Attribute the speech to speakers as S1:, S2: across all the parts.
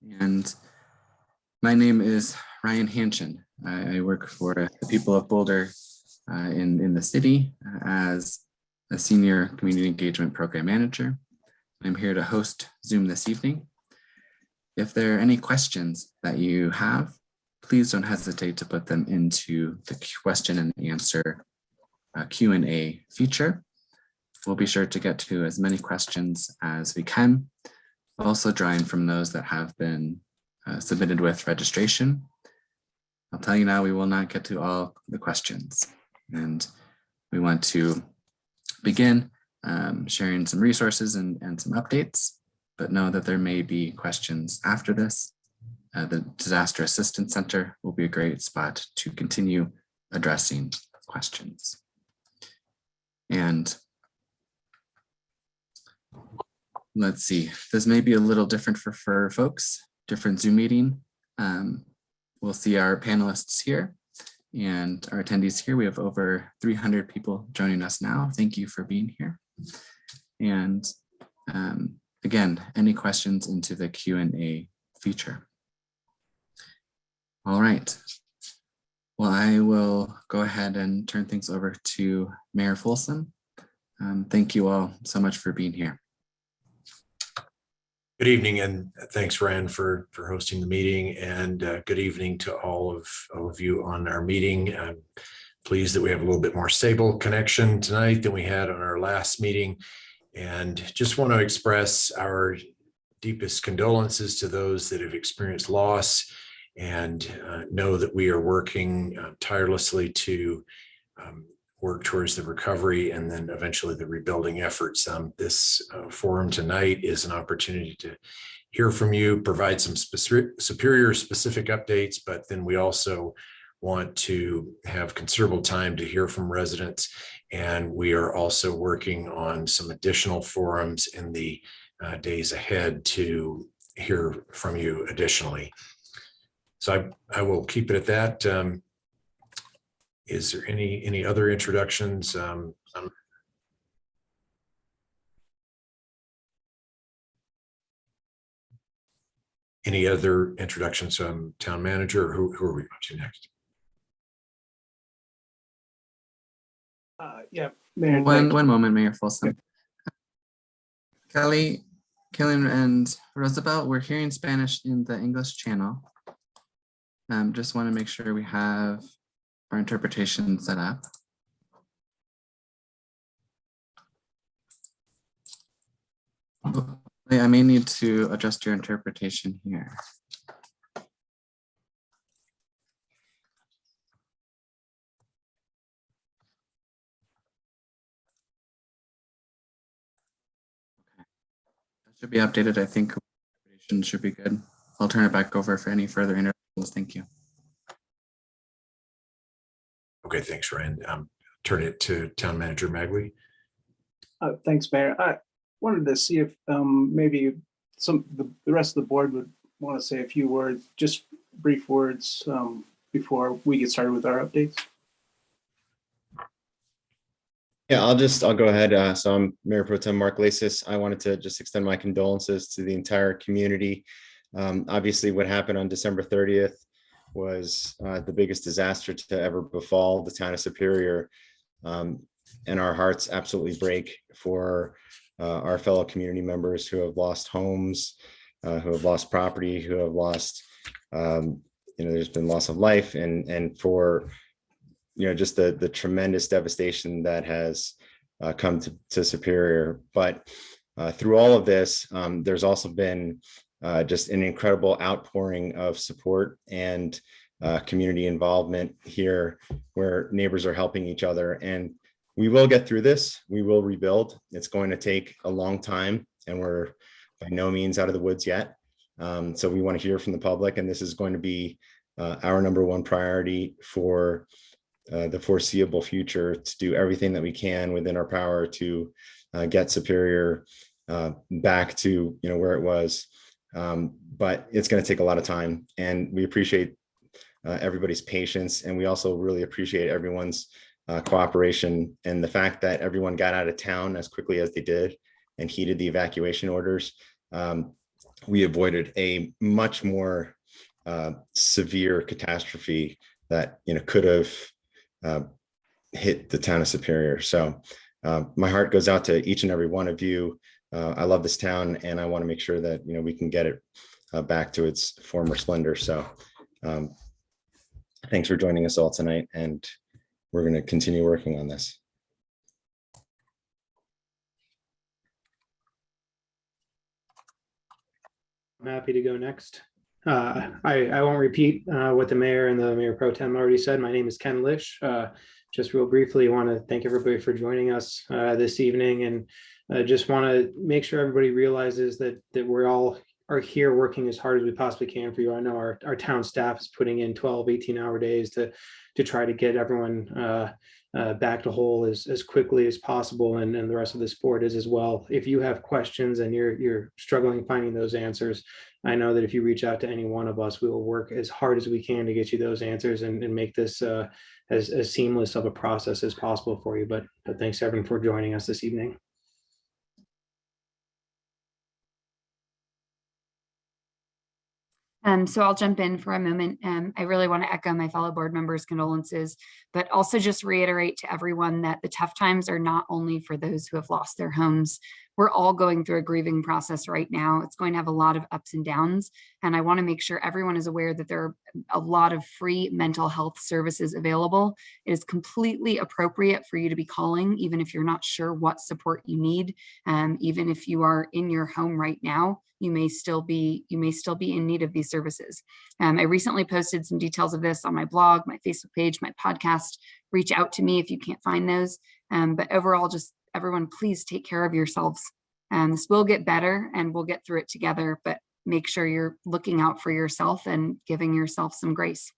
S1: And my name is Ryan Hanshin. I work for the people of Boulder in the city as a senior community engagement program manager. I'm here to host Zoom this evening. If there are any questions that you have, please don't hesitate to put them into the question and answer Q&A feature. We'll be sure to get to as many questions as we can, also drawing from those that have been submitted with registration. I'll tell you now, we will not get to all the questions, and we want to begin sharing some resources and some updates, but know that there may be questions after this. The Disaster Assistance Center will be a great spot to continue addressing questions. And let's see, this may be a little different for folks, different Zoom meeting. We'll see our panelists here and our attendees here. We have over 300 people joining us now. Thank you for being here. And again, any questions into the Q&A feature. All right. Well, I will go ahead and turn things over to Mayor Folsom. Thank you all so much for being here.
S2: Good evening, and thanks, Ryan, for hosting the meeting, and good evening to all of you on our meeting. I'm pleased that we have a little bit more stable connection tonight than we had on our last meeting, and just want to express our deepest condolences to those that have experienced loss, and know that we are working tirelessly to work towards the recovery and then eventually the rebuilding efforts. This forum tonight is an opportunity to hear from you, provide some superior specific updates, but then we also want to have considerable time to hear from residents. And we are also working on some additional forums in the days ahead to hear from you additionally. So I will keep it at that. Is there any other introductions? Any other introductions from town manager, or who are we going to next?
S3: Yeah, Mayor.
S1: One moment, Mayor Folsom. Kelly, and Roosevelt, we're hearing Spanish in the English channel. Just want to make sure we have our interpretation set up. I may need to adjust your interpretation here. Okay. That should be updated. I think interpretation should be good. I'll turn it back over for any further interactions. Thank you.
S2: Okay, thanks, Ryan. Turn it to Town Manager Magley.
S3: Thanks, Mayor. I wanted to see if maybe the rest of the board would want to say a few words, just brief words, before we get started with our updates.
S4: Yeah, I'll go ahead. So I'm Mayor Pro Tem Mark Lasis. I wanted to just extend my condolences to the entire community. Obviously, what happened on December 30th was the biggest disaster to ever befall the town of Superior. And our hearts absolutely break for our fellow community members who have lost homes, who have lost property, who have lost, there's been loss of life, and for, just the tremendous devastation that has come to Superior. But through all of this, there's also been just an incredible outpouring of support and community involvement here, where neighbors are helping each other. And we will get through this. We will rebuild. It's going to take a long time, and we're by no means out of the woods yet. So we want to hear from the public, and this is going to be our #1 priority for the foreseeable future, to do everything that we can within our power to get Superior back to where it was. But it's going to take a lot of time, and we appreciate everybody's patience, and we also really appreciate everyone's cooperation, and the fact that everyone got out of town as quickly as they did and heeded the evacuation orders. we avoided a much more severe catastrophe that could have hit the town of Superior. So my heart goes out to each and every one of you. I love this town, and I want to make sure that we can get it back to its former splendor. So thanks for joining us all tonight, and we're going to continue working on this.
S5: I'm happy to go next. I won't repeat what the mayor and the mayor pro tem already said. My name is Ken Lish. Just real briefly, want to thank everybody for joining us this evening, and just want to make sure everybody realizes that we're all are here working as hard as we possibly can for you. I know our town staff is putting in 12, 18-hour days to try to get everyone back to whole as quickly as possible, and the rest of this board is as well. If you have questions and you're struggling finding those answers, I know that if you reach out to any one of us, we will work as hard as we can to get you those answers and make this as seamless of a process as possible for you. But thanks everyone for joining us this evening.
S6: So I'll jump in for a moment. I really want to echo my fellow board members' condolences, but also just reiterate to everyone that the tough times are not only for those who have lost their homes. We're all going through a grieving process right now. It's going to have a lot of ups and downs. And I want to make sure everyone is aware that there are a lot of free mental health services available. It is completely appropriate for you to be calling, even if you're not sure what support you need. Even if you are in your home right now, you may still be in need of these services. I recently posted some details of this on my blog, my Facebook page, my podcast. Reach out to me if you can't find those. But overall, just everyone, please take care of yourselves. This will get better and we'll get through it together, but make sure you're looking out for yourself and giving yourself some grace.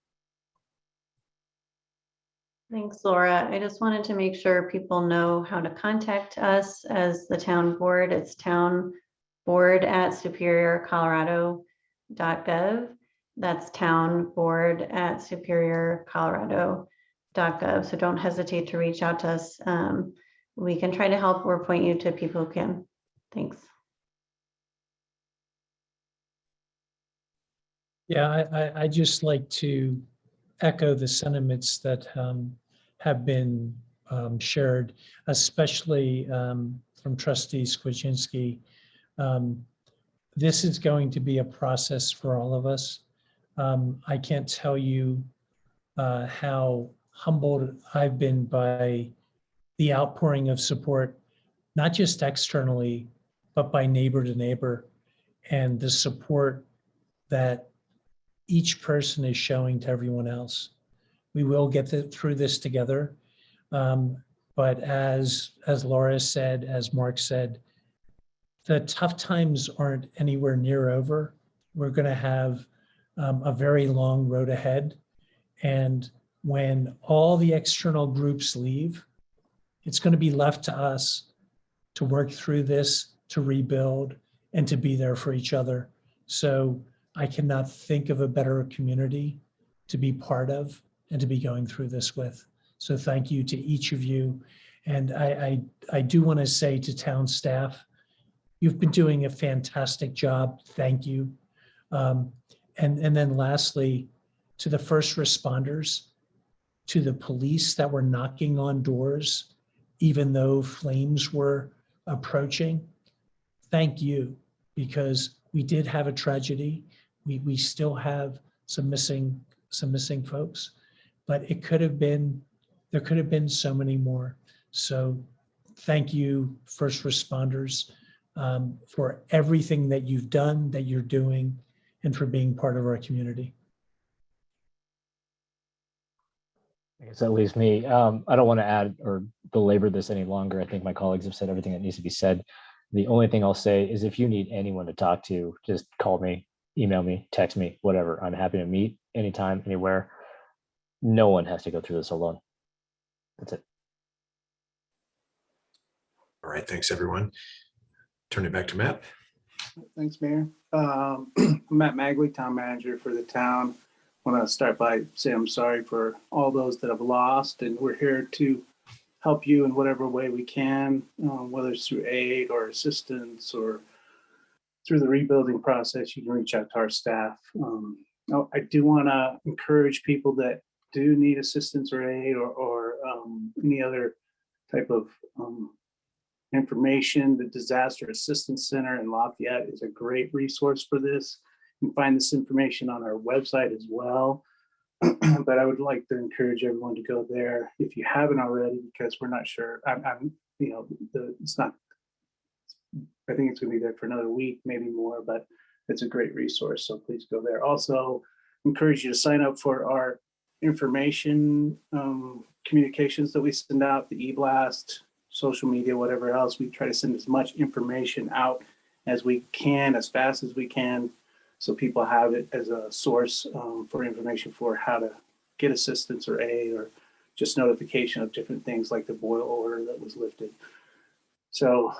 S7: Thanks, Laura. I just wanted to make sure people know how to contact us as the town board. It's townboard@superiorcolorado.gov. That's townboard@superiorcolorado.gov. So don't hesitate to reach out to us. We can try to help or point you to people who can. Thanks.
S8: Yeah, I just like to echo the sentiments that have been shared, especially from Trustee Skwacinski. This is going to be a process for all of us. I can't tell you how humbled I've been by the outpouring of support, not just externally, but by neighbor to neighbor, and the support that each person is showing to everyone else. We will get through this together. But as Laura said, as Mark said, the tough times aren't anywhere near over. We're going to have a very long road ahead. And when all the external groups leave, it's going to be left to us to work through this, to rebuild, and to be there for each other. So I cannot think of a better community to be part of and to be going through this with. So thank you to each of you. And I do want to say to town staff, you've been doing a fantastic job. Thank you. And then lastly, to the first responders, to the police that were knocking on doors, even though flames were approaching, thank you, because we did have a tragedy. We still have some missing folks, but there could have been so many more. So thank you, first responders, for everything that you've done, that you're doing, and for being part of our community.
S9: I guess that leaves me. I don't want to add or belabor this any longer. I think my colleagues have said everything that needs to be said. The only thing I'll say is if you need anyone to talk to, just call me, email me, text me, whatever. I'm happy to meet anytime, anywhere. No one has to go through this alone. That's it.
S2: All right, thanks everyone. Turn it back to Matt.
S3: Thanks, Mayor. Matt Magley, town manager for the town. I want to start by saying I'm sorry for all those that have lost, and we're here to help you in whatever way we can, whether it's through aid or assistance or through the rebuilding process, you can reach out to our staff. I do want to encourage people that do need assistance or aid or any other type of information. The Disaster Assistance Center in Lafayette is a great resource for this. You can find this information on our website as well. But I would like to encourage everyone to go there if you haven't already, because we're not sure. It's not. I think it's going to be there for another week, maybe more, but it's a great resource. So please go there. Also, encourage you to sign up for our information communications that we send out, the e-blast, social media, whatever else. We try to send as much information out as we can, as fast as we can, so people have it as a source for information for how to get assistance or aid, or just notification of different things like the boil order that was lifted. So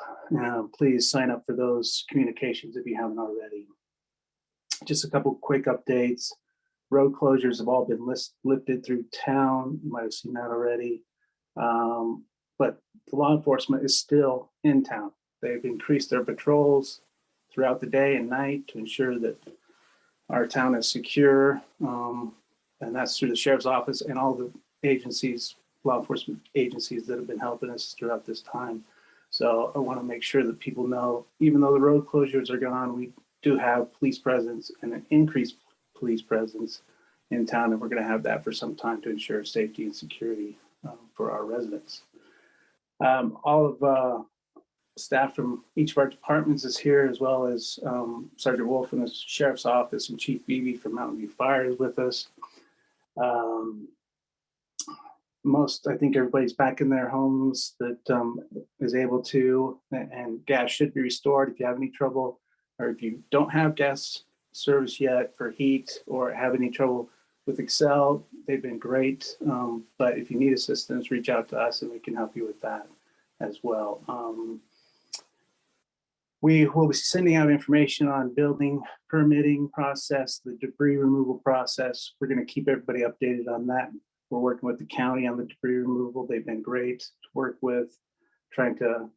S3: please sign up for those communications if you haven't already. Just a couple quick updates. Road closures have all been lifted through town. You might have seen that already. But the law enforcement is still in town. They've increased their patrols throughout the day and night to ensure that our town is secure. And that's through the sheriff's office and all the agencies, law enforcement agencies that have been helping us throughout this time. So I want to make sure that people know, even though the road closures are gone, we do have police presence and an increased police presence in town. And we're going to have that for some time to ensure safety and security for our residents. All of staff from each of our departments is here, as well as Sergeant Wolf from the Sheriff's Office and Chief Beebe from Mountain View Fire is with us. I think everybody's back in their homes that is able to, and gas should be restored. If you have any trouble, or if you don't have gas service yet for heat, or have any trouble with Excel, they've been great. But if you need assistance, reach out to us and we can help you with that as well. We will be sending out information on building permitting process, the debris removal process. We're going to keep everybody updated on that. We're working with the county on the debris removal. They've been great to work with, trying to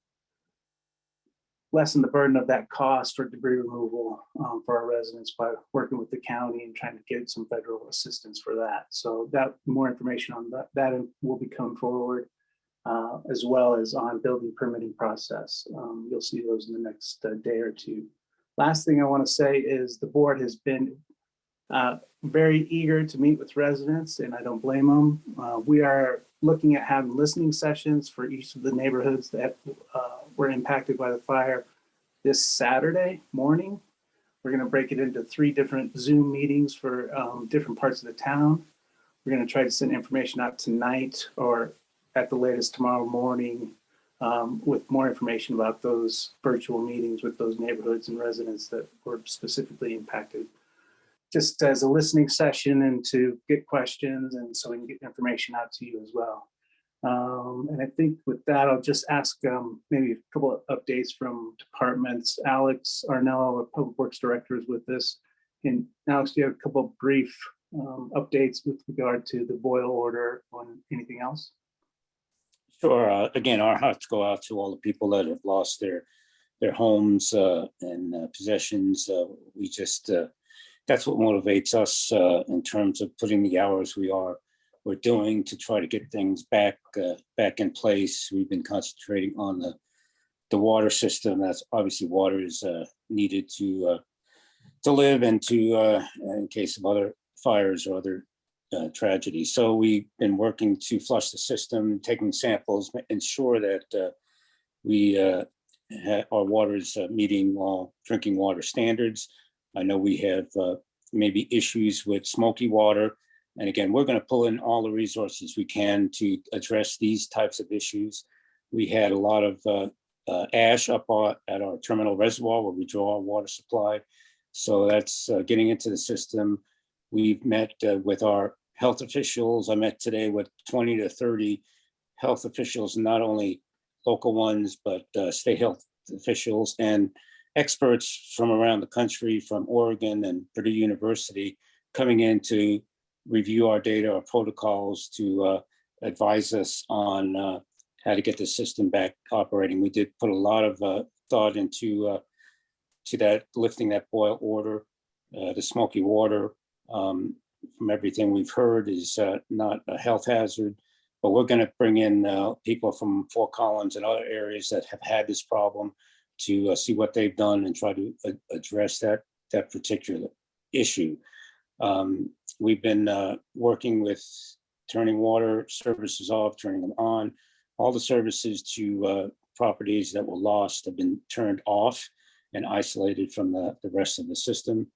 S3: lessen the burden of that cost for debris removal for our residents by working with the county and trying to get some federal assistance for that. So that more information on that will be coming forward, as well as on building permitting process. You'll see those in the next day or two. Last thing I want to say is the board has been very eager to meet with residents, and I don't blame them. We are looking at having listening sessions for each of the neighborhoods that were impacted by the fire this Saturday morning. We're going to break it into 3 different Zoom meetings for different parts of the town. We're going to try to send information out tonight or at the latest tomorrow morning with more information about those virtual meetings with those neighborhoods and residents that were specifically impacted, just as a listening session and to get questions, and so we can get information out to you as well. And I think with that, I'll just ask maybe a couple of updates from departments. Alex Ariniello, our Public Works Director, is with us. And Alex, do you have a couple of brief updates with regard to the boil order on anything else?
S10: Sure. Again, our hearts go out to all the people that have lost their homes and possessions. We just that's what motivates us in terms of putting the hours we're doing to try to get things back in place. We've been concentrating on the water system. That's obviously water is needed to live and to in case of other fires or other tragedies. So we've been working to flush the system, taking samples, ensure that our water is meeting all drinking water standards. I know we have maybe issues with smoky water. And again, we're going to pull in all the resources we can to address these types of issues. We had a lot of ash up at our terminal reservoir where we draw our water supply. So that's getting into the system. We've met with our health officials. I met today with 20 to 30 health officials, not only local ones, but state health officials and experts from around the country, from Oregon and Purdue University, coming in to review our data, our protocols, to advise us on how to get the system back operating. We did put a lot of thought into to that, lifting that boil order. The smoky water, from everything we've heard, is not a health hazard, but we're going to bring in people from Fort Collins and other areas that have had this problem to see what they've done and try to address that particular issue. We've been working with turning water services off, turning them on. All the services to properties that were lost have been turned off and isolated from the rest of the system.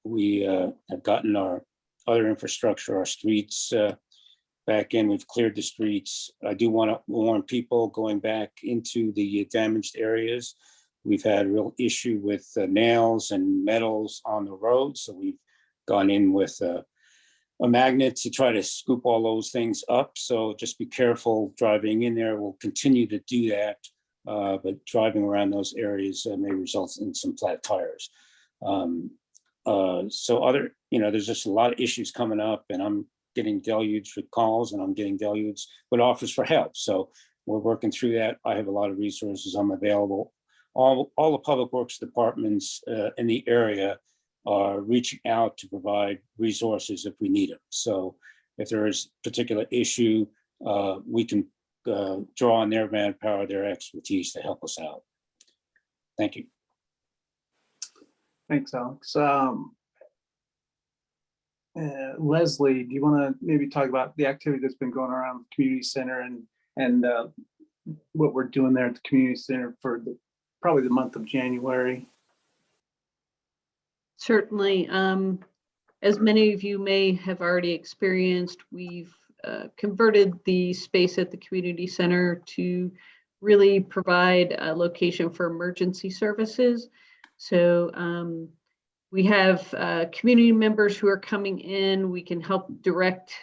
S10: We have gotten our other infrastructure, our streets back in. We've cleared the streets. I do want to warn people going back into the damaged areas. We've had a real issue with nails and metals on the road. So we've gone in with a magnet to try to scoop all those things up. So just be careful driving in there. We'll continue to do that. But driving around those areas may result in some flat tires. So other, there's just a lot of issues coming up, and I'm getting deluged with calls, and I'm getting deluged with offers for help. So we're working through that. I have a lot of resources. I'm available. All the public works departments in the area are reaching out to provide resources if we need them. So if there is a particular issue, we can draw on their manpower, their expertise to help us out. Thank you.
S3: Thanks, Alex. Leslie, do you want to maybe talk about the activity that's been going around the community center and what we're doing there at the community center for probably the month of January?
S11: Certainly. As many of you may have already experienced, we've converted the space at the community center to really provide a location for emergency services. So we have community members who are coming in. We can help direct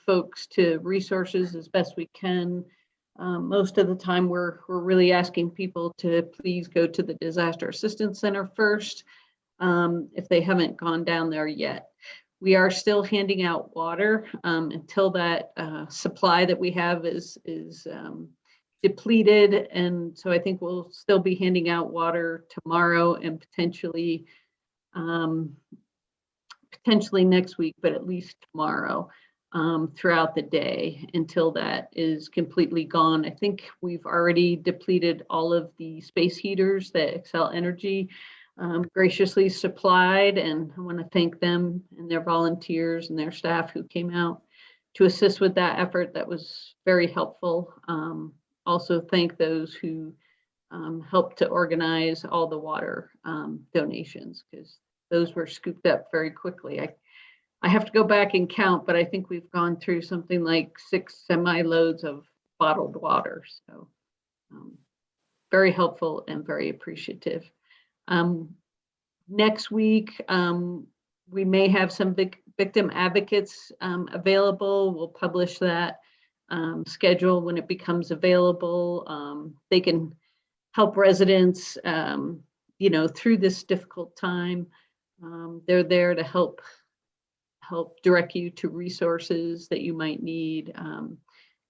S11: folks to resources as best we can. Most of the time, we're really asking people to please go to the Disaster Assistance Center first, if they haven't gone down there yet. We are still handing out water until that supply that we have is depleted. And so I think we'll still be handing out water tomorrow and potentially next week, but at least tomorrow throughout the day until that is completely gone. I think we've already depleted all of the space heaters that Excel Energy graciously supplied, and I want to thank them and their volunteers and their staff who came out to assist with that effort. That was very helpful. Also thank those who helped to organize all the water donations, because those were scooped up very quickly. I have to go back and count, but I think we've gone through something like 6 semi-loads of bottled water. So very helpful and very appreciative. Next week, we may have some victim advocates available. We'll publish that schedule when it becomes available. They can help residents, through this difficult time. They're there to help direct you to resources that you might need,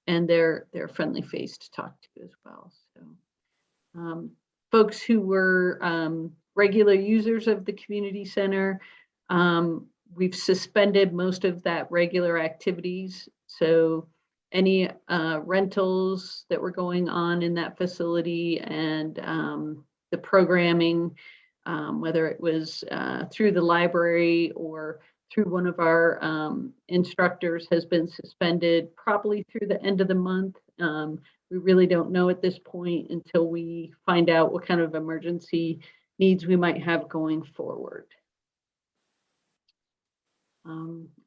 S11: and they're friendly face to talk to as well. So, folks who were regular users of the community center, we've suspended most of that regular activities. So any rentals that were going on in that facility and the programming, whether it was through the library or through one of our instructors, has been suspended probably through the end of the month. We really don't know at this point until we find out what kind of emergency needs we might have going forward.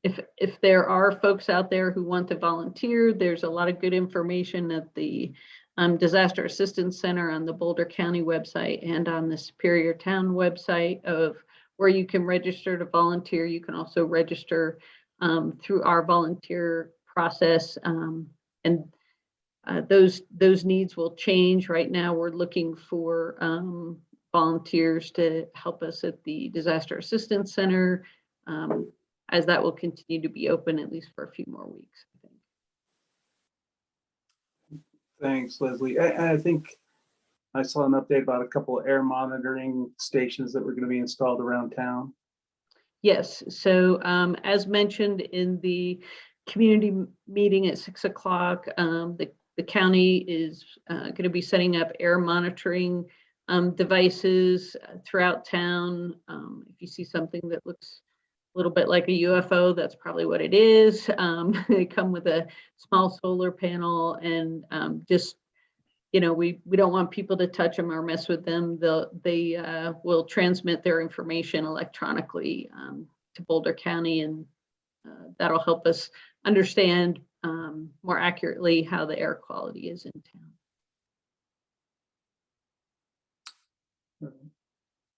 S11: If there are folks out there who want to volunteer, there's a lot of good information at the Disaster Assistance Center on the Boulder County website and on the Superior Town website of where you can register to volunteer. You can also register through our volunteer process, and those needs will change. Right now, we're looking for volunteers to help us at the Disaster Assistance Center, as that will continue to be open at least for a few more weeks, I think.
S3: Thanks, Leslie. I think I saw an update about a couple of air monitoring stations that were going to be installed around town.
S11: Yes, so as mentioned in the community meeting at 6 o'clock, the county is going to be setting up air monitoring devices throughout town. If you see something that looks a little bit like a UFO, that's probably what it is. They come with a small solar panel, and just, you know, we don't want people to touch them or mess with them. They will transmit their information electronically to Boulder County, and that'll help us understand more accurately how the air quality is in town.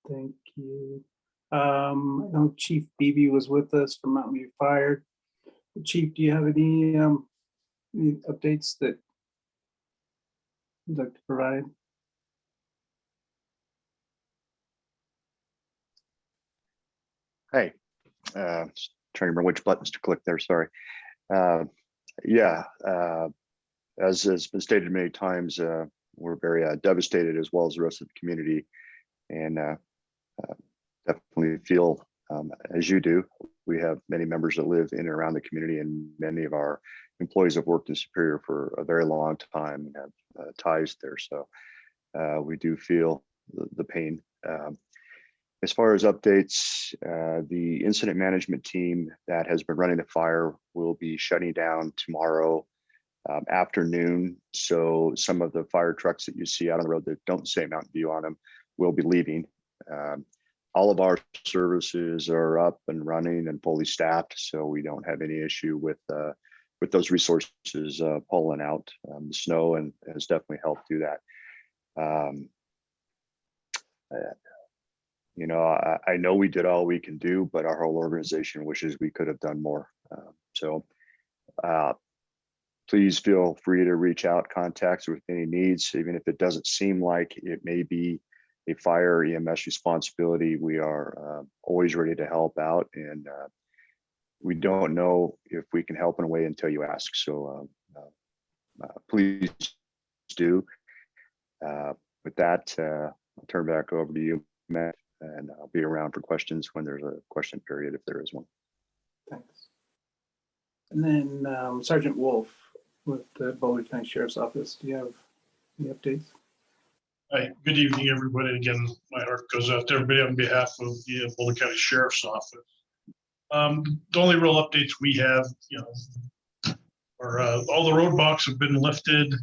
S3: Thank you. I know Chief Beebe was with us from Mountain View Fire. Chief, do you have any updates that you'd like to provide?
S12: Hey, trying to remember which buttons to click there, sorry. As has been stated many times, we're very devastated, as well as the rest of the community, and definitely feel as you do. We have many members that live in and around the community, and many of our employees have worked in Superior for a very long time and have ties there. So we do feel the pain. As far as updates, the incident management team that has been running the fire will be shutting down tomorrow afternoon. So some of the fire trucks that you see out on the road that don't say Mountain View on them will be leaving. All of our services are up and running and fully staffed, so we don't have any issue with those resources pulling out. The snow and has definitely helped do that. You know, I know we did all we can do, but our whole organization wishes we could have done more. Please feel free to reach out, contact with any needs, even if it doesn't seem like it may be a fire EMS responsibility. We are always ready to help out, and we don't know if we can help in a way until you ask. So please do. With that, I'll turn back over to you, Matt, and I'll be around for questions when there's a question period, if there is one.
S3: Thanks. And then Sergeant Wolf with the Boulder County Sheriff's Office. Do you have any updates?
S13: Hi, good evening, everybody. Again, my heart goes out to everybody on behalf of the Boulder County Sheriff's Office. The only real updates we have, you know, are all the roadblocks have been lifted.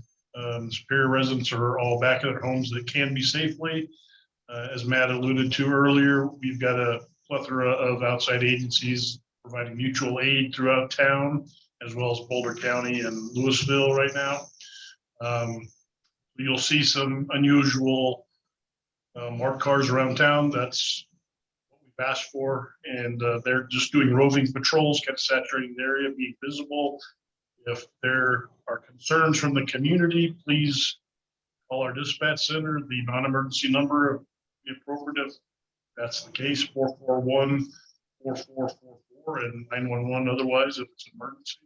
S13: Superior residents are all back in their homes that can be safely. As Matt alluded to earlier, we've got a plethora of outside agencies providing mutual aid throughout town, as well as Boulder County and Louisville right now. You'll see some unusual marked cars around town. That's what we've asked for. And they're just doing roving patrols, kind of saturating the area, being visible. If there are concerns from the community, please call our dispatch center, the non-emergency number, if appropriate. If that's the case, 441-4444 and 911 otherwise if it's an emergency.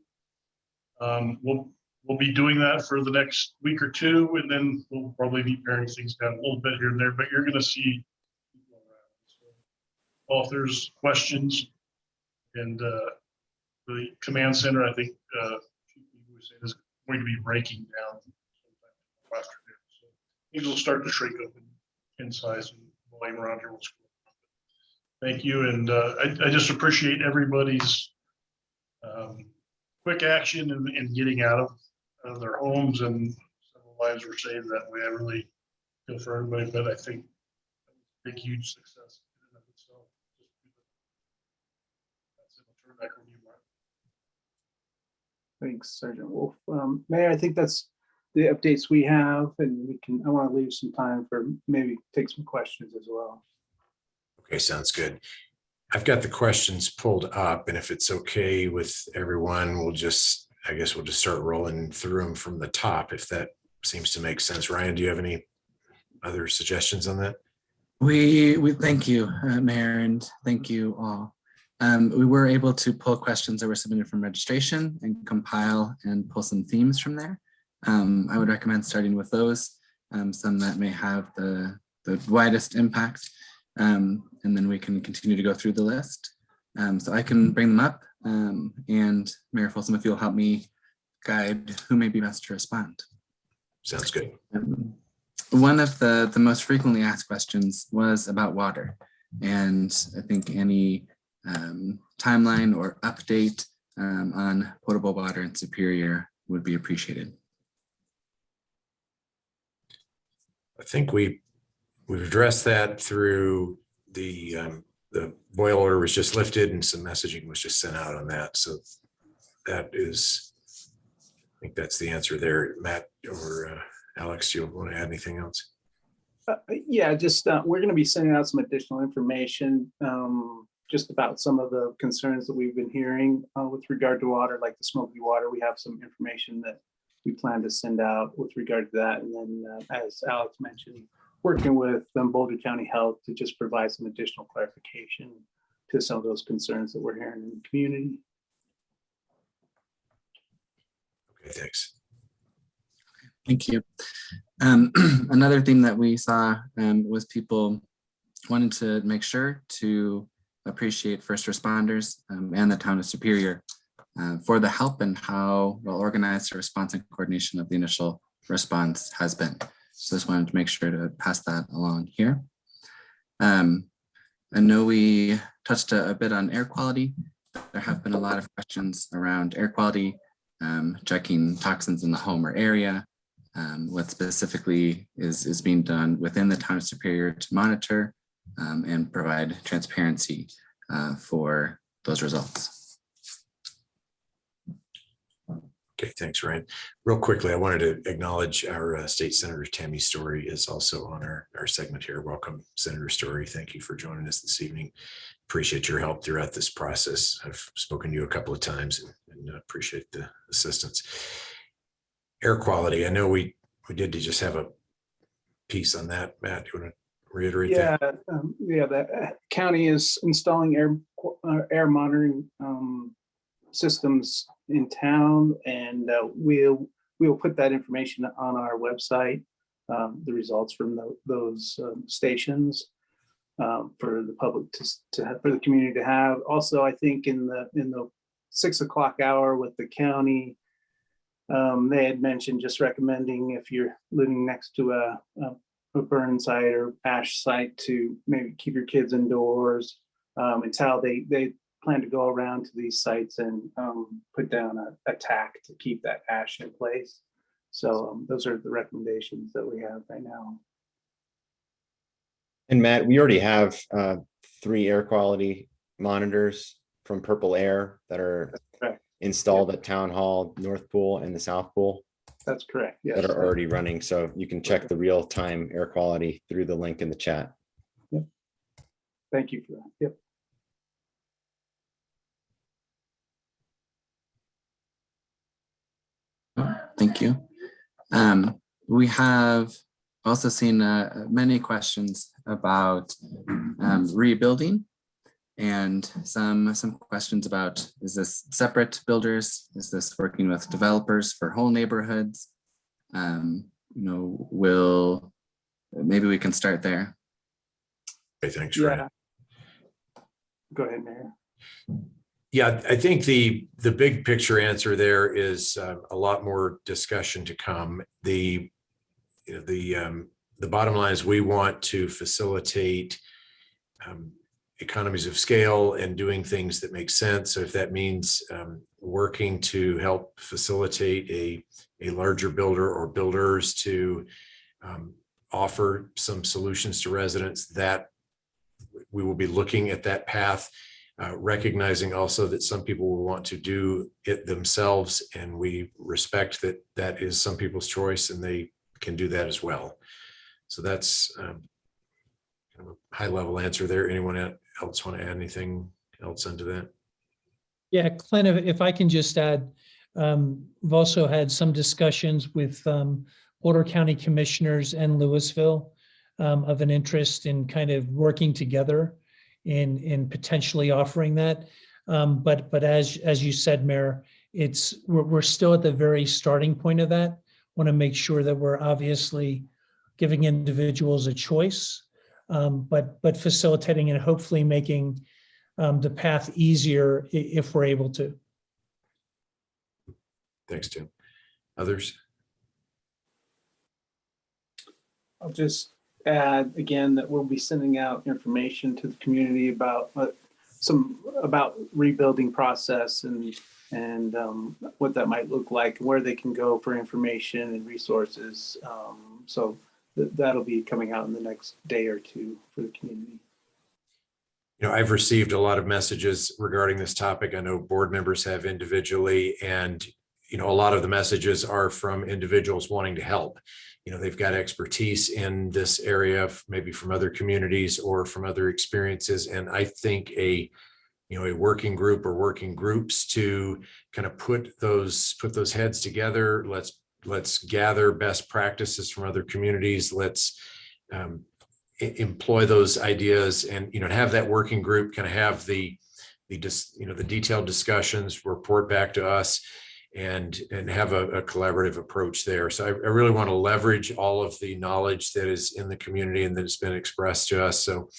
S13: We'll be doing that for the next week or two, and then we'll probably be paring things down a little bit here and there, but you're going to see people around. So, if there's questions, and the command center, I think is going to be breaking down sometime afternoon. So things will start to shrink up in size and volume around here. Thank you, and I just appreciate everybody's quick action and getting out of their homes, and several lives were saved that way. I really feel for everybody, but I think a big, huge success in and of itself. That's it. I'll turn back over to you, Mark.
S3: Thanks, Sergeant Wolf. Mayor, I think that's the updates we have, and I want to leave some time for maybe take some questions as well.
S2: Okay, sounds good. I've got the questions pulled up, and if it's okay with everyone, I guess we'll just start rolling through them from the top, if that seems to make sense. Ryan, do you have any other suggestions on that?
S1: We thank you, Mayor, and thank you all. We were able to pull questions that were submitted from registration and compile and pull some themes from there. I would recommend starting with those. some that may have the widest impact, and then we can continue to go through the list. So I can bring them up, and Mayor Folsom, if you'll help me guide who may be best to respond.
S2: Sounds good.
S1: One of the most frequently asked questions was about water, and I think any timeline or update on potable water in Superior would be appreciated.
S2: I think we've addressed that through the boil order was just lifted and some messaging was just sent out on that. So that is, I think that's the answer there. Matt or Alex, do you want to add anything else?
S3: Yeah, just we're going to be sending out some additional information just about some of the concerns that we've been hearing with regard to water, like the smoky water. We have some information that we plan to send out with regard to that. And then as Alex mentioned, working with Boulder County Health to just provide some additional clarification to some of those concerns that we're hearing in the community.
S2: Okay, thanks.
S1: Thank you. Another thing that we saw was people wanted to make sure to appreciate first responders and the town of Superior for the help and how well organized the response and coordination of the initial response has been. So just wanted to make sure to pass that along here. I know we touched a bit on air quality. There have been a lot of questions around air quality, checking toxins in the home or area, what specifically is being done within the town of Superior to monitor and provide transparency for those results.
S2: Okay, thanks, Ryan. Real quickly, I wanted to acknowledge our state senator, Tammy Story, is also on our segment here. Welcome, Senator Story. Thank you for joining us this evening. Appreciate your help throughout this process. I've spoken to you a couple of times and appreciate the assistance. Air quality, I know we did just have a piece on that. Matt, you want to reiterate that?
S3: Yeah, the county is installing air monitoring systems in town, and we'll put that information on our website, the results from those stations for the public for the community to have. Also, I think in the 6 o'clock hour with the county, they had mentioned just recommending if you're living next to a burn site or ash site to maybe keep your kids indoors. It's how they plan to go around to these sites and put down a tack to keep that ash in place. So those are the recommendations that we have right now.
S4: And Matt, we already have 3 air quality monitors from Purple Air that are installed at Town Hall, North Pool, and the South Pool.
S3: That's correct. Yes.
S4: That are already running. So you can check the real-time air quality through the link in the chat.
S3: Yep. Thank you for that. Yep.
S1: Thank you. We have also seen many questions about rebuilding and some questions about, is this separate builders? Is this working with developers for whole neighborhoods? Maybe we can start there.
S2: Okay, thanks, Ryan.
S3: Go ahead, Mayor.
S2: Yeah, I think the big picture answer there is a lot more discussion to come. The bottom line is we want to facilitate economies of scale and doing things that make sense. So if that means working to help facilitate a larger builder or builders to offer some solutions to residents, that we will be looking at that path. Recognizing also that some people will want to do it themselves, and we respect that is some people's choice and they can do that as well. So that's kind of a high level answer there. Anyone else want to add anything else into that?
S8: Yeah, Clint, if I can just add, we've also had some discussions with Boulder County commissioners and Louisville of an interest in kind of working together in potentially offering that. But as you said, Mayor, we're still at the very starting point of that. Want to make sure that we're obviously giving individuals a choice, but facilitating and hopefully making the path easier if we're able to.
S2: Thanks, Tim. Others?
S3: I'll just add again that we'll be sending out information to the community about about rebuilding process and what that might look like, where they can go for information and resources. So that'll be coming out in the next day or two for the community.
S2: You know, I've received a lot of messages regarding this topic. I know board members have individually, and, you know, a lot of the messages are from individuals wanting to help. You know, they've got expertise in this area, maybe from other communities or from other experiences. And I think a working group or working groups to kind of put those heads together. Let's gather best practices from other communities. Let's employ those ideas, and, you know, have that working group kind of have the detailed discussions, report back to us, and have a collaborative approach there. So I really want to leverage all of the knowledge that is in the community and that has been expressed to us. So,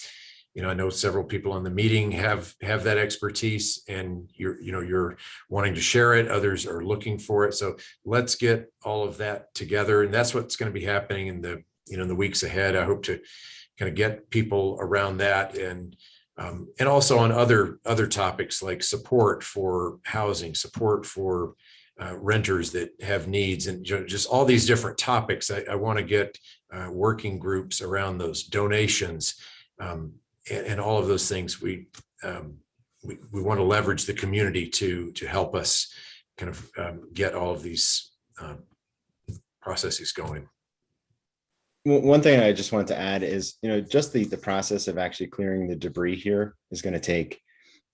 S2: you know, I know several people in the meeting have that expertise, and you're wanting to share it. Others are looking for it. So let's get all of that together, and that's what's going to be happening in the weeks ahead. I hope to kind of get people around that, and also on other topics like support for housing, support for renters that have needs, and just all these different topics. I want to get working groups around those donations. And all of those things. We want to leverage the community to help us kind of get all of these processes going.
S4: One thing I just wanted to add is, you know, just the process of actually clearing the debris here is going to take,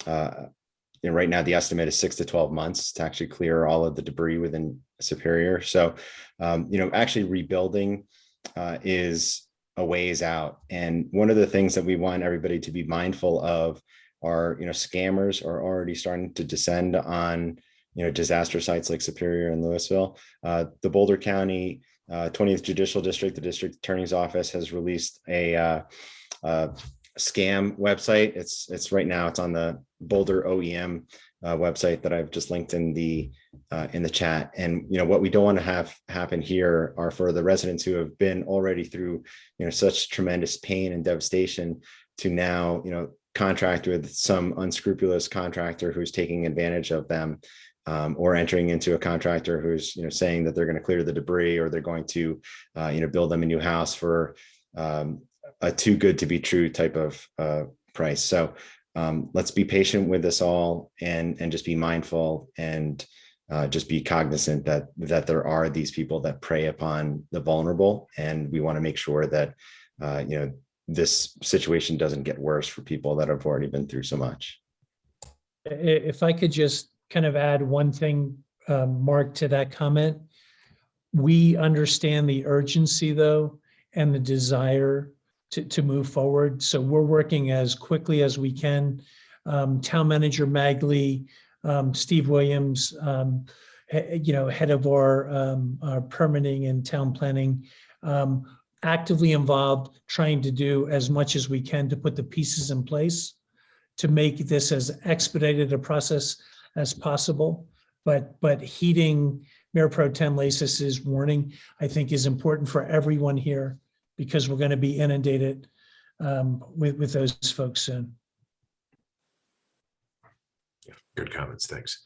S4: right now the estimate is 6 to 12 months to actually clear all of the debris within Superior. So, actually rebuilding is a ways out. And one of the things that we want everybody to be mindful of are, scammers are already starting to descend on, disaster sites like Superior and Louisville. The Boulder County 20th Judicial District, the district attorney's office, has released a scam website. It's right now, it's on the Boulder OEM website that I've just linked in the chat. And what we don't want to have happen here are for the residents who have been already through such tremendous pain and devastation to now contract with some unscrupulous contractor who's taking advantage of them, or entering into a contractor who's saying that they're going to clear the debris, or they're going to build them a new house for a too good to be true type of price. So let's be patient with this all, and just be mindful, and just be cognizant that there are these people that prey upon the vulnerable, and we want to make sure that this situation doesn't get worse for people that have already been through so much.
S8: If I could just kind of add one thing, Mark, to that comment. We understand the urgency, though, and the desire to move forward. So we're working as quickly as we can. Town Manager Magley, Steve Williams, head of our permitting and town planning, actively involved, trying to do as much as we can to put the pieces in place to make this as expedited a process as possible. But heeding Mayor Pro Tem Lasis's warning, I think, is important for everyone here, because we're going to be inundated with those folks soon.
S2: Yeah, good comments. Thanks.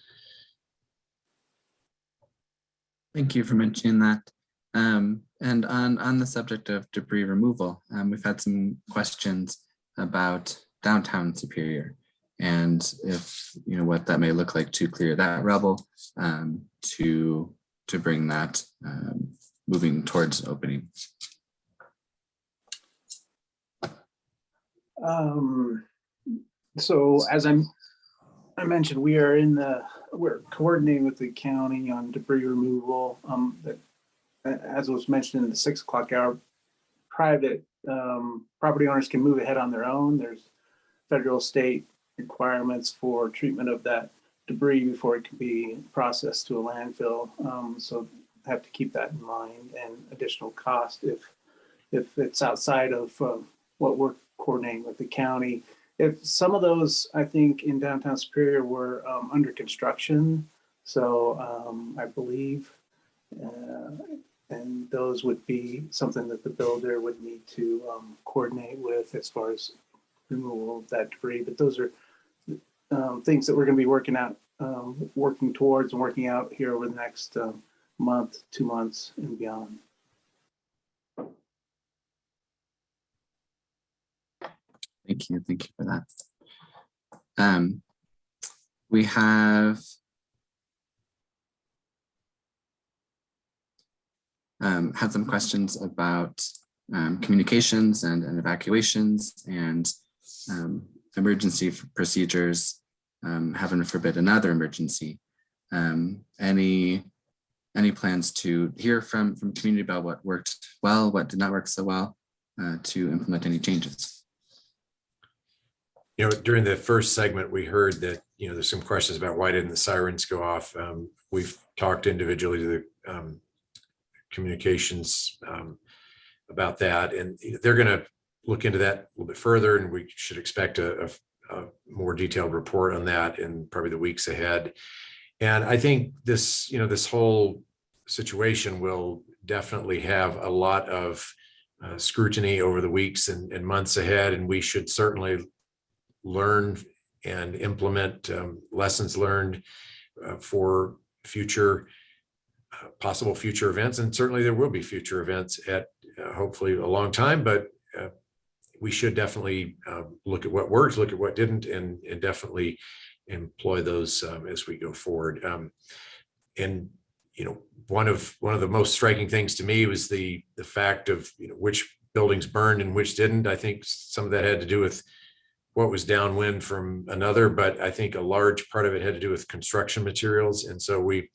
S1: Thank you for mentioning that. And on the subject of debris removal, we've had some questions about downtown Superior, and if what that may look like to clear that rubble, to bring that moving towards opening.
S3: So as I mentioned, we're coordinating with the county on debris removal. That, as was mentioned in the 6 o'clock hour, private property owners can move ahead on their own. There's federal, state requirements for treatment of that debris before it can be processed to a landfill. So have to keep that in mind, and additional cost if if it's outside of what we're coordinating with the county. If some of those, I think in downtown Superior were under construction, so I believe, and those would be something that the builder would need to coordinate with as far as removal of that debris. But those are things that we're going to be working towards and working out here over the next month, 2 months, and beyond.
S1: Thank you for that. We have had some questions about communications and evacuations and emergency procedures, heaven forbid another emergency. Any plans to hear from community about what worked well, what did not work so well, to implement any changes?
S2: During the first segment, we heard that, there's some questions about why didn't the sirens go off? We've talked individually to the communications about that, and they're going to look into that a little bit further, and we should expect a more detailed report on that in probably the weeks ahead. And I think this whole situation will definitely have a lot of scrutiny over the weeks and months ahead, and we should certainly learn and implement lessons learned for future possible future events. And certainly there will be future events at hopefully a long time, but we should definitely look at what worked, look at what didn't, and definitely employ those as we go forward. And one of the most striking things to me was the fact of which buildings burned and which didn't. I think some of that had to do with what was downwind from another, but I think a large part of it had to do with construction materials. And so we,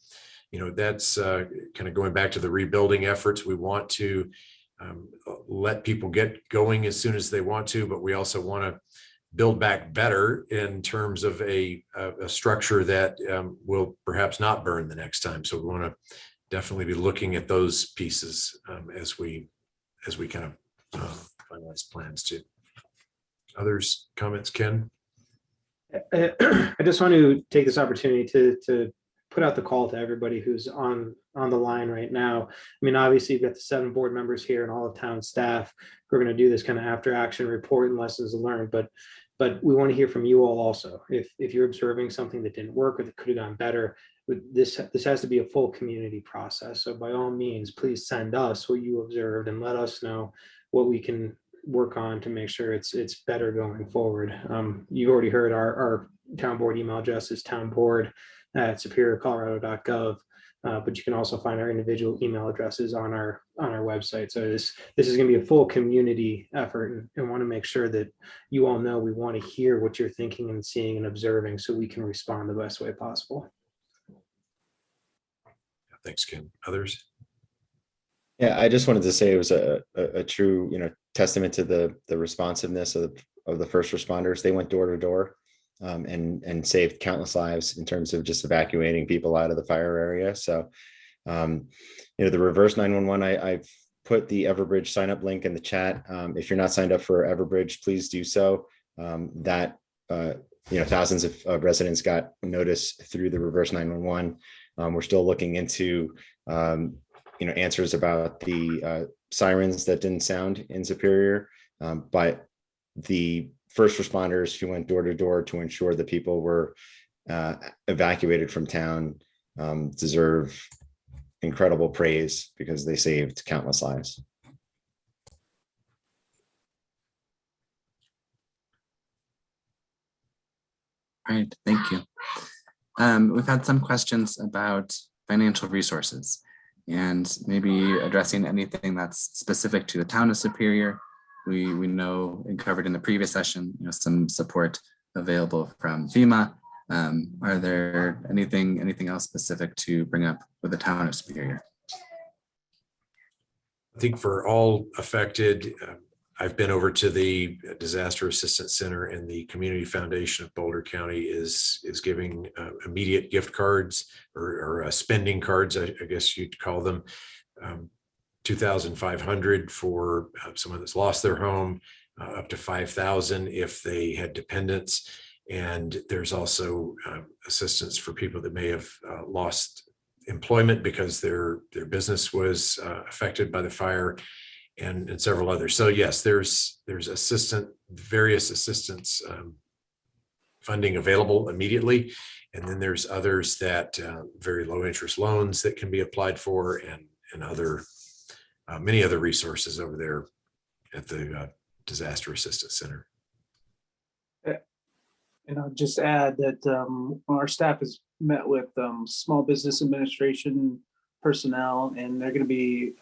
S2: that's kind of going back to the rebuilding efforts. We want to let people get going as soon as they want to, but we also want to build back better in terms of a structure that will perhaps not burn the next time. So we want to definitely be looking at those pieces as we kind of finalize plans too. Others comments, Ken?
S5: I just want to take this opportunity to put out the call to everybody who's on the line right now. I mean, obviously you've got the 7 board members here and all the town staff who are going to do this kind of after action report and lessons learned, but we want to hear from you all also. If you're observing something that didn't work or that could have gone better, this has to be a full community process. So by all means, please send us what you observed and let us know what we can work on to make sure it's better going forward. You've already heard our town board email address is townboard@superiorcolorado.gov, but you can also find our individual email addresses on our website. So this is going to be a full community effort, and want to make sure that you all know we want to hear what you're thinking and seeing and observing so we can respond the best way possible.
S2: Thanks, Ken. Others?
S4: Yeah, I just wanted to say it was a true, testament to the responsiveness of the first responders. They went door to door and saved countless lives in terms of just evacuating people out of the fire area. So, the reverse 911, I've put the Everbridge sign up link in the chat. If you're not signed up for Everbridge, please do so. Thousands of residents got notice through the reverse 911. We're still looking into answers about the sirens that didn't sound in Superior, but the first responders who went door to door to ensure that people were evacuated from town deserve incredible praise because they saved countless lives.
S1: All right, thank you. We've had some questions about financial resources and maybe addressing anything that's specific to the town of Superior. We know and covered in the previous session, some support available from FEMA. Are there anything else specific to bring up with the town of Superior?
S2: I think for all affected, I've been over to the Disaster Assistance Center, and the Community Foundation of Boulder County is giving immediate gift cards or spending cards, I guess you'd call them, $2,500 for someone that's lost their home, up to $5,000 if they had dependents. And there's also assistance for people that may have lost employment because their business was affected by the fire, and several others. So yes, there's various assistance funding available immediately. And then there's others that very low interest loans that can be applied for, and other many other resources over there at the Disaster Assistance Center.
S3: And I'll just add that our staff has met with Small Business Administration personnel, and they're going to be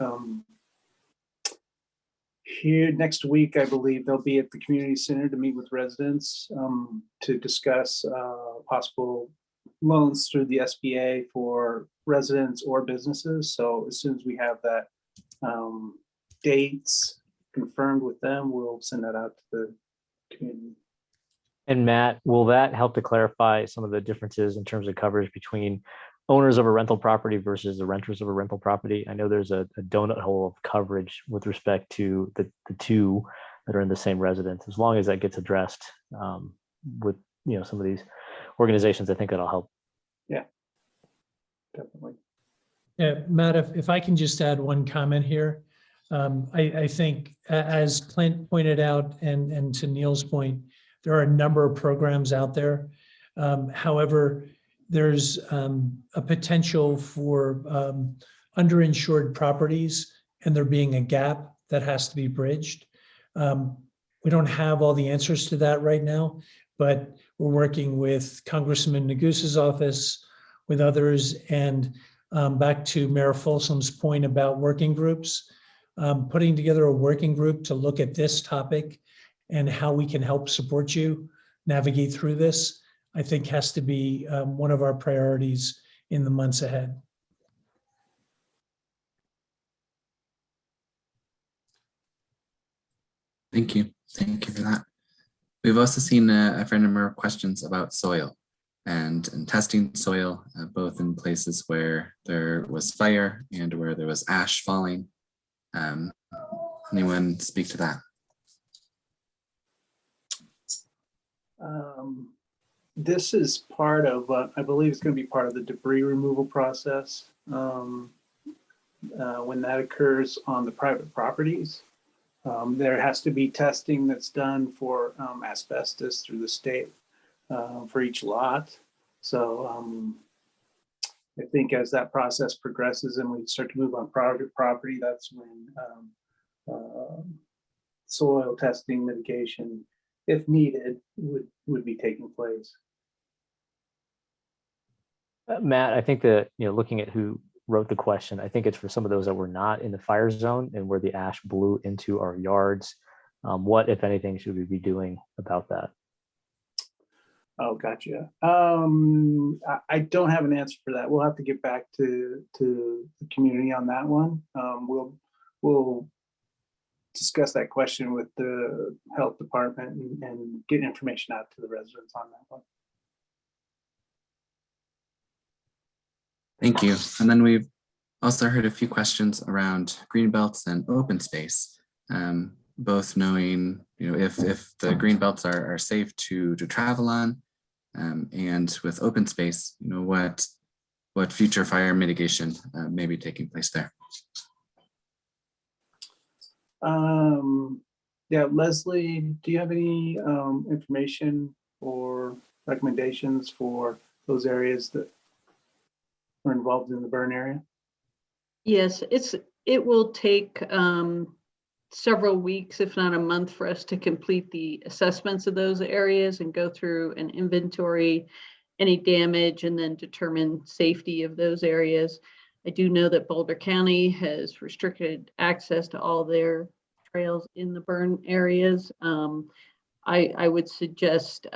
S3: here next week. I believe they'll be at the community center to meet with residents to discuss possible loans through the SBA for residents or businesses. So as soon as we have that dates confirmed with them, we'll send that out to the community.
S9: And Matt, will that help to clarify some of the differences in terms of coverage between owners of a rental property versus the renters of a rental property? I know there's a donut hole of coverage with respect to the two that are in the same residence. As long as that gets addressed with some of these organizations, I think that'll help.
S3: Yeah, definitely.
S8: Yeah, Matt, if I can just add one comment here. I think, as Clint pointed out, and to Neil's point, there are a number of programs out there. However, there's a potential for underinsured properties, and there being a gap that has to be bridged. We don't have all the answers to that right now, but we're working with Congressman Negus's office, with others, and back to Mayor Folsom's point about working groups, putting together a working group to look at this topic and how we can help support you navigate through this, I think has to be one of our priorities in the months ahead.
S1: Thank you. Thank you for that. We've also seen a fair number of questions about soil and testing soil, both in places where there was fire and where there was ash falling. Anyone speak to that?
S3: This is part of, I believe it's going to be part of the debris removal process. When that occurs on the private properties, there has to be testing that's done for asbestos through the state for each lot. So I think as that process progresses and we start to move on private property, that's when soil testing mitigation, if needed, would be taking place.
S9: Matt, I think that, looking at who wrote the question, I think it's for some of those that were not in the fire zone and where the ash blew into our yards. What, if anything, should we be doing about that?
S3: Oh, gotcha. I don't have an answer for that. We'll have to get back to the community on that one. We'll discuss that question with the health department and get information out to the residents on that one.
S1: Thank you. And then we've also heard a few questions around green belts and open space, both knowing, if the green belts are safe to travel on, and with open space, what future fire mitigation may be taking place there.
S3: Yeah, Leslie, do you have any information or recommendations for those areas that are involved in the burn area?
S11: Yes, it will take several weeks, if not a month, for us to complete the assessments of those areas and go through and inventory any damage and then determine safety of those areas. I do know that Boulder County has restricted access to all their trails in the burn areas. I would suggest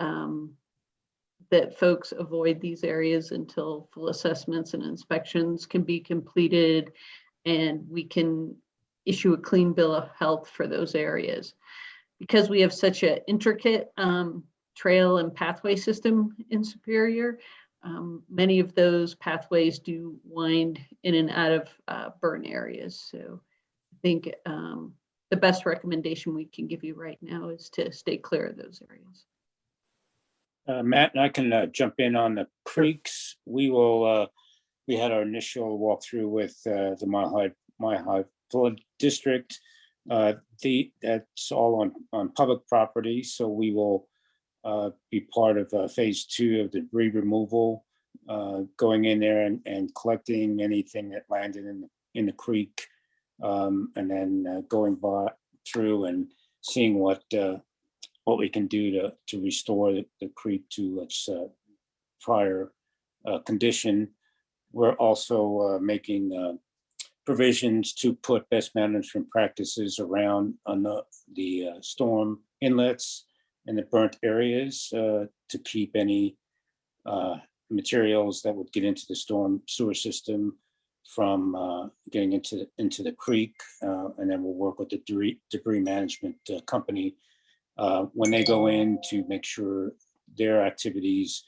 S11: that folks avoid these areas until full assessments and inspections can be completed and we can issue a clean bill of health for those areas. Because we have such an intricate trail and pathway system in Superior, many of those pathways do wind in and out of burn areas. So think the best recommendation we can give you right now is to stay clear of those areas.
S10: Matt, and I can jump in on the creeks. We had our initial walkthrough with the Mile High Flood District. That's all on public property, so we will be part of phase 2 of the debris removal, going in there and collecting anything that landed in the creek, and then going through and seeing what we can do to restore the creek to its prior condition. We're also making provisions to put best management practices around on the storm inlets and the burnt areas to keep any materials that would get into the storm sewer system from getting into the creek. And then we'll work with the debris management company when they go in to make sure their activities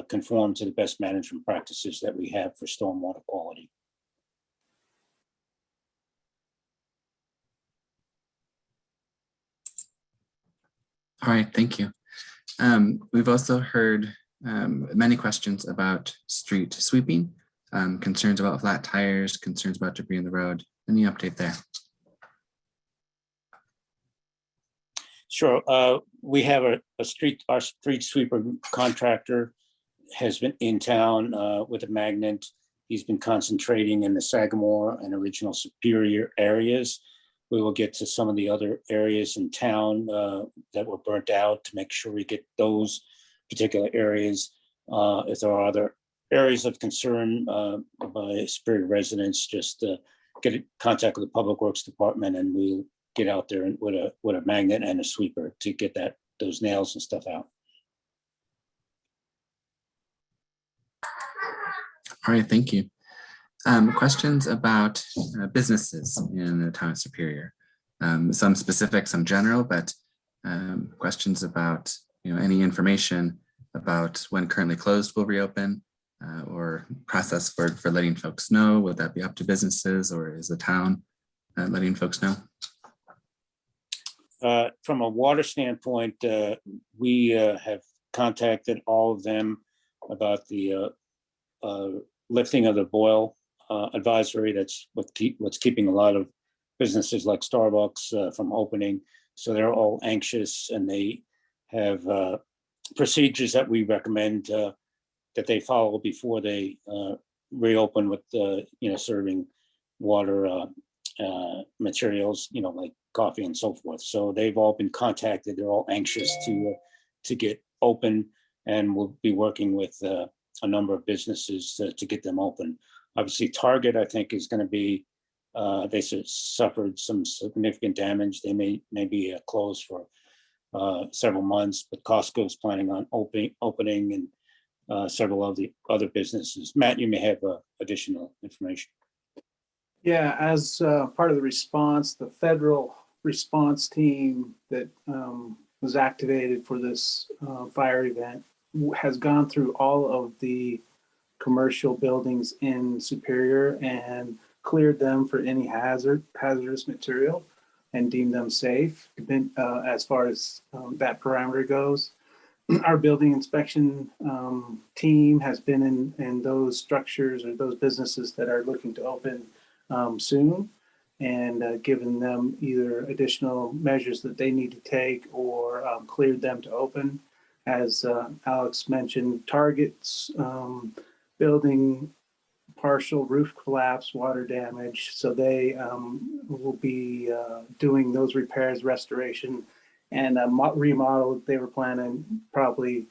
S10: conform to the best management practices that we have for stormwater quality.
S1: All right, thank you. We've also heard many questions about street sweeping, concerns about flat tires, concerns about debris in the road. Any update there?
S10: Sure. We have our street sweeper contractor has been in town with a magnet. He's been concentrating in the Sagamore and original Superior areas. We will get to some of the other areas in town that were burnt out to make sure we get those particular areas. If there are other areas of concern by Superior residents, just get in contact with the Public Works Department, and we'll get out there with a magnet and a sweeper to get those nails and stuff out.
S1: All right, thank you. Questions about businesses in the town of Superior. Some specific, some general, but questions about any information about when currently closed will reopen, or process for letting folks know. Would that be up to businesses, or is the town letting folks know?
S10: From a water standpoint, we have contacted all of them about the lifting of the boil advisory. That's what's keeping a lot of businesses like Starbucks from opening. So they're all anxious, and they have procedures that we recommend that they follow before they reopen with serving water materials, like coffee and so forth. So they've all been contacted. They're all anxious to get open, and we'll be working with a number of businesses to get them open. Obviously, Target, I think, is going to be, they suffered some significant damage. They may be closed for several months, but Costco is planning on opening, and several of the other businesses. Matt, you may have additional information.
S3: Yeah, as part of the response, the federal response team that was activated for this fire event has gone through all of the commercial buildings in Superior and cleared them for any hazardous material and deemed them safe as far as that parameter goes. Our building inspection team has been in those structures or those businesses that are looking to open soon, and given them either additional measures that they need to take or cleared them to open. As Alex mentioned, Target's building partial roof collapse, water damage. So they will be doing those repairs, restoration, and remodel. They were planning probably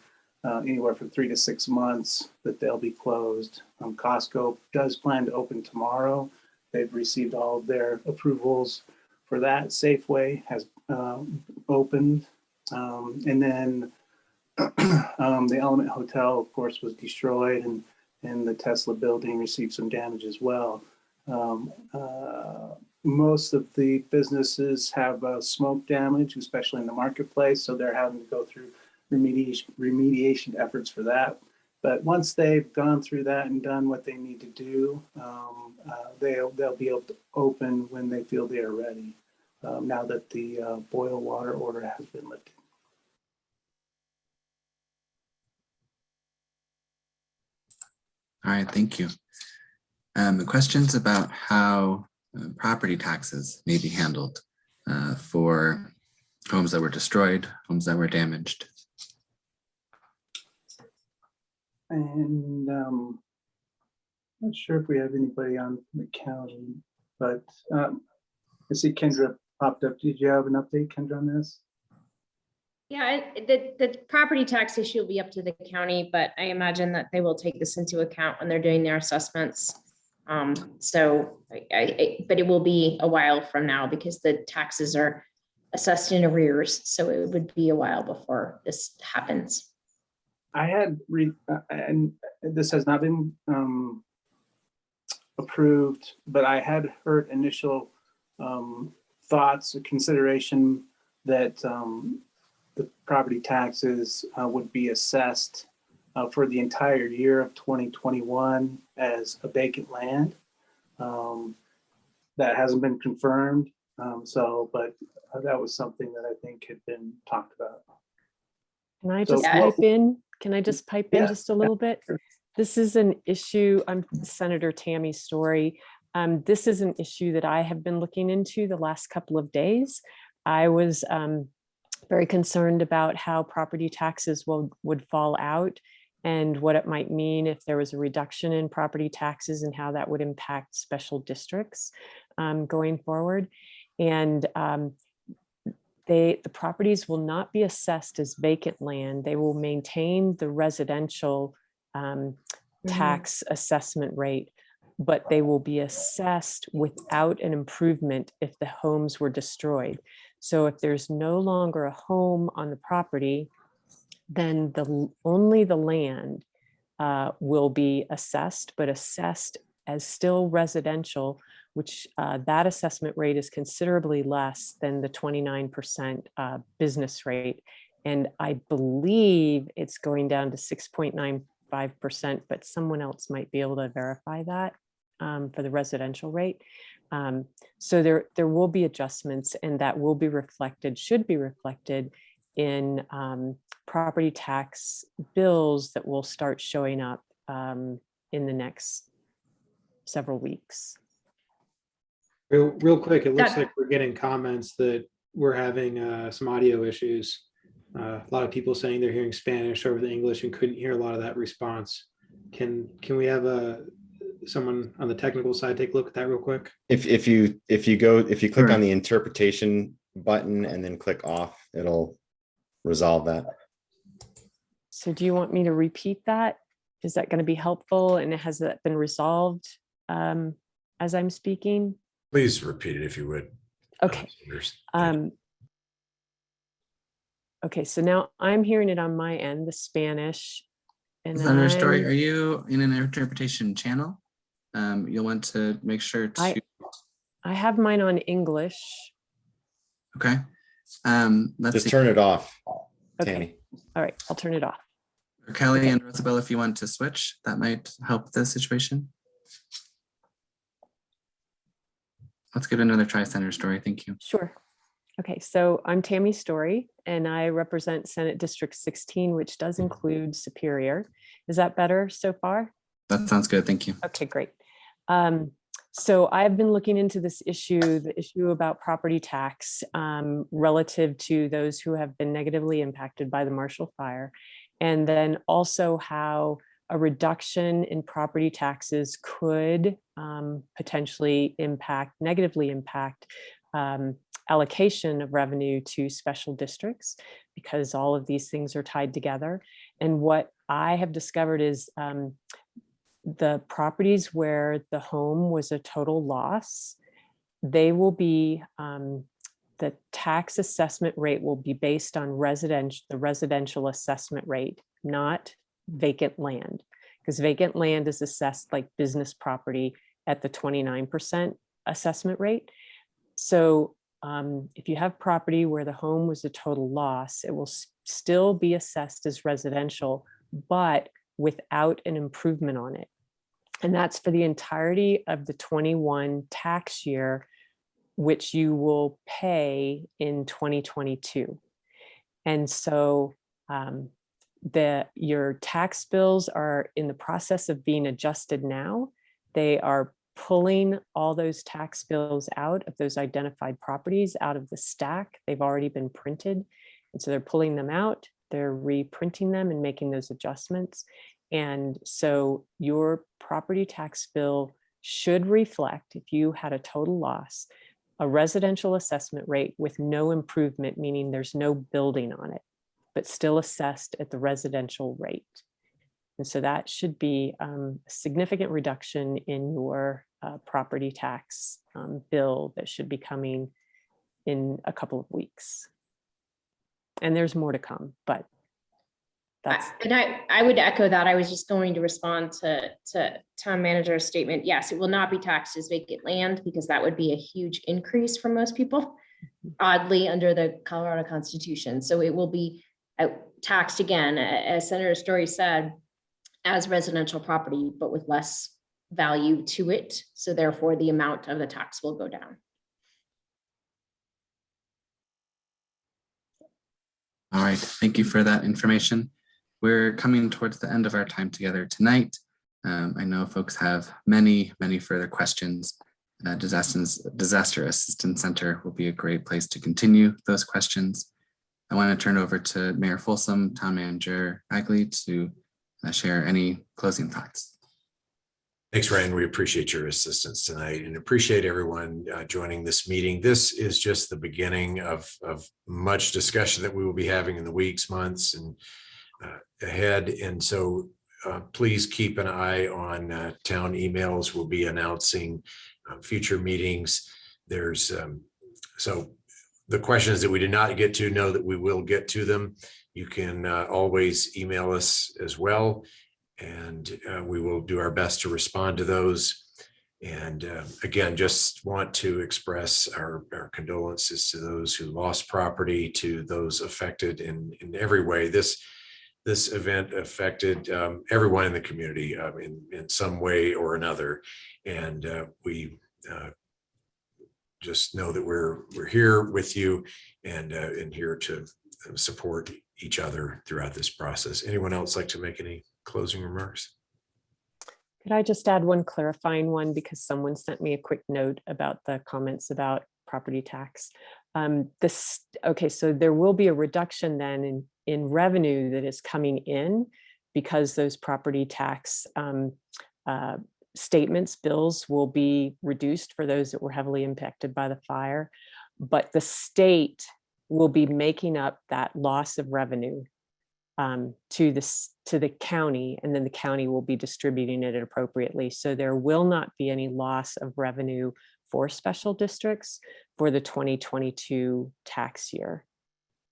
S3: anywhere from 3 to 6 months that they'll be closed. Costco does plan to open tomorrow. They've received all of their approvals for that. Safeway has opened. And then the Element Hotel, of course, was destroyed, and the Tesla building received some damage as well. Most of the businesses have smoke damage, especially in the marketplace, so they're having to go through remediation efforts for that. But once they've gone through that and done what they need to do, they'll be able to open when they feel they are ready. Now that the boil water order has been lifted.
S1: All right, thank you. Questions about how property taxes may be handled for homes that were destroyed, homes that were damaged.
S3: And not sure if we have anybody on the county, but I see Kendra popped up. Did you have an update, Kendra, on this?
S14: Yeah, the property tax issue will be up to the county, but I imagine that they will take this into account when they're doing their assessments. So, but it will be a while from now because the taxes are assessed in arrears. So it would be a while before this happens.
S3: I had and this has not been approved, but I had heard initial thoughts or consideration that the property taxes would be assessed for the entire year of 2021 as a vacant land. That hasn't been confirmed. But that was something that I think had been talked about.
S15: Can I just pipe in? Can I just pipe in just a little bit? This is an issue. I'm Senator Tammy Story. This is an issue that I have been looking into the last couple of days. I was very concerned about how property taxes would fall out and what it might mean if there was a reduction in property taxes and how that would impact special districts going forward. And the properties will not be assessed as vacant land. They will maintain the residential tax assessment rate, but they will be assessed without an improvement if the homes were destroyed. So if there's no longer a home on the property, then only the land will be assessed, but assessed as still residential, which that assessment rate is considerably less than the 29% business rate. And I believe it's going down to 6.95%, but someone else might be able to verify that for the residential rate. So there will be adjustments, and that will be reflected, should be reflected in property tax bills that will start showing up in the next several weeks.
S5: Real quick, it looks like we're getting comments that we're having some audio issues. A lot of people saying they're hearing Spanish over the English and couldn't hear a lot of that response. Can we have someone on the technical side take a look at that real quick?
S4: If you click on the interpretation button and then click off, it'll resolve that.
S15: So do you want me to repeat that? Is that going to be helpful? And has that been resolved as I'm speaking?
S2: Please repeat it if you would.
S15: Okay. Okay, so now I'm hearing it on my end, the Spanish. And
S1: Senator Story, are you in an interpretation channel? You'll want to make sure to.
S15: I have mine on English.
S1: Okay.
S4: Let's turn it off.
S15: Okay.
S4: Tammy.
S15: All right, I'll turn it off.
S1: Or Kelly and Rosabelle, if you want to switch, that might help the situation. Let's give it another try, Senator Story. Thank you.
S15: Sure. Okay, so I'm Tammy Story, and I represent Senate District 16, which does include Superior. Is that better so far?
S1: That sounds good. Thank you.
S15: Okay, great. So I've been looking into this issue, the issue about property tax relative to those who have been negatively impacted by the Marshall Fire, and then also how a reduction in property taxes could potentially negatively impact allocation of revenue to special districts, because all of these things are tied together. And what I have discovered is the properties where the home was a total loss, they will be, the tax assessment rate will be based on the residential assessment rate, not vacant land, because vacant land is assessed like business property at the 29% assessment rate. So if you have property where the home was a total loss, it will still be assessed as residential, but without an improvement on it. And that's for the entirety of the 21 tax year, which you will pay in 2022. And so your tax bills are in the process of being adjusted now. They are pulling all those tax bills out of those identified properties out of the stack. They've already been printed. And so they're pulling them out, they're reprinting them and making those adjustments. And so your property tax bill should reflect, if you had a total loss, a residential assessment rate with no improvement, meaning there's no building on it, but still assessed at the residential rate. And so that should be a significant reduction in your property tax bill that should be coming in a couple of weeks. And there's more to come, but that's.
S14: And I would echo that. I was just going to respond to town manager's statement. Yes, it will not be taxed as vacant land because that would be a huge increase for most people, oddly, under the Colorado Constitution. So it will be taxed again, as Senator Story said, as residential property, but with less value to it. So therefore, the amount of the tax will go down.
S1: All right, thank you for that information. We're coming towards the end of our time together tonight. I know folks have many further questions. Disaster Assistance Center will be a great place to continue those questions. I want to turn over to Mayor Folsom, Town Manager Magley to share any closing thoughts.
S2: Thanks, Ryan. We appreciate your assistance tonight and appreciate everyone joining this meeting. This is just the beginning of much discussion that we will be having in the weeks, months, and ahead. And so please keep an eye on town emails. We'll be announcing future meetings. There's so the questions that we did not get to, know that we will get to them. You can always email us as well, and we will do our best to respond to those. And again, just want to express our condolences to those who lost property, to those affected in every way. This event affected everyone in the community in some way or another. And we just know that we're here with you and here to support each other throughout this process. Anyone else like to make any closing remarks?
S15: Could I just add one clarifying one, because someone sent me a quick note about the comments about property tax. Okay, so there will be a reduction then in revenue that is coming in because those property tax statements, bills will be reduced for those that were heavily impacted by the fire, but the state will be making up that loss of revenue to the county, and then the county will be distributing it appropriately. So there will not be any loss of revenue for special districts for the 2022 tax year.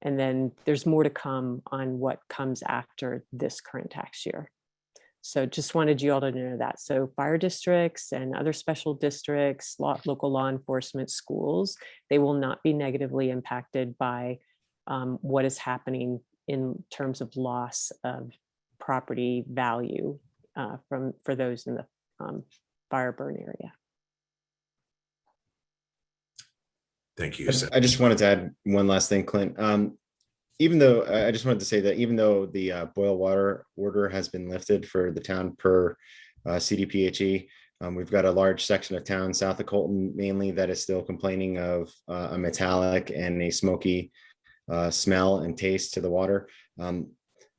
S15: And then there's more to come on what comes after this current tax year. So just wanted you all to know that. So fire districts and other special districts, local law enforcement, schools, they will not be negatively impacted by what is happening in terms of loss of property value for those in the fire burn area.
S2: Thank you.
S4: I just wanted to add one last thing, Clint. Even though I just wanted to say that even though the boil water order has been lifted for the town per CDPHE, we've got a large section of town south of Colton mainly that is still complaining of a metallic and a smoky smell and taste to the water.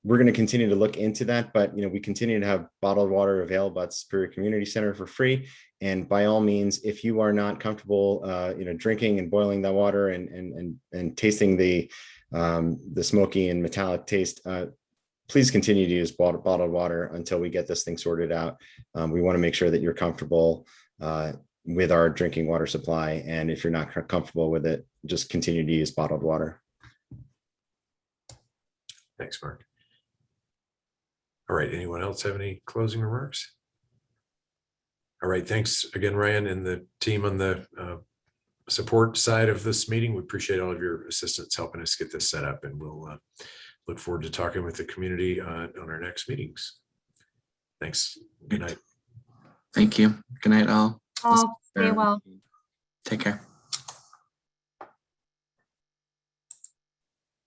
S4: We're going to continue to look into that, but we continue to have bottled water available at Superior Community Center for free. And by all means, if you are not comfortable, drinking and boiling that water and tasting the smoky and metallic taste, please continue to use bottled water until we get this thing sorted out. We want to make sure that you're comfortable with our drinking water supply. And if you're not comfortable with it, just continue to use bottled water.
S2: Thanks, Mark. All right, anyone else have any closing remarks? All right, thanks again, Ryan, and the team on the support side of this meeting. We appreciate all of your assistance helping us get this set up, and we'll look forward to talking with the community on our next meetings. Thanks. Good night.
S1: Thank you. Good night, all.
S6: All stay well.
S1: Take care.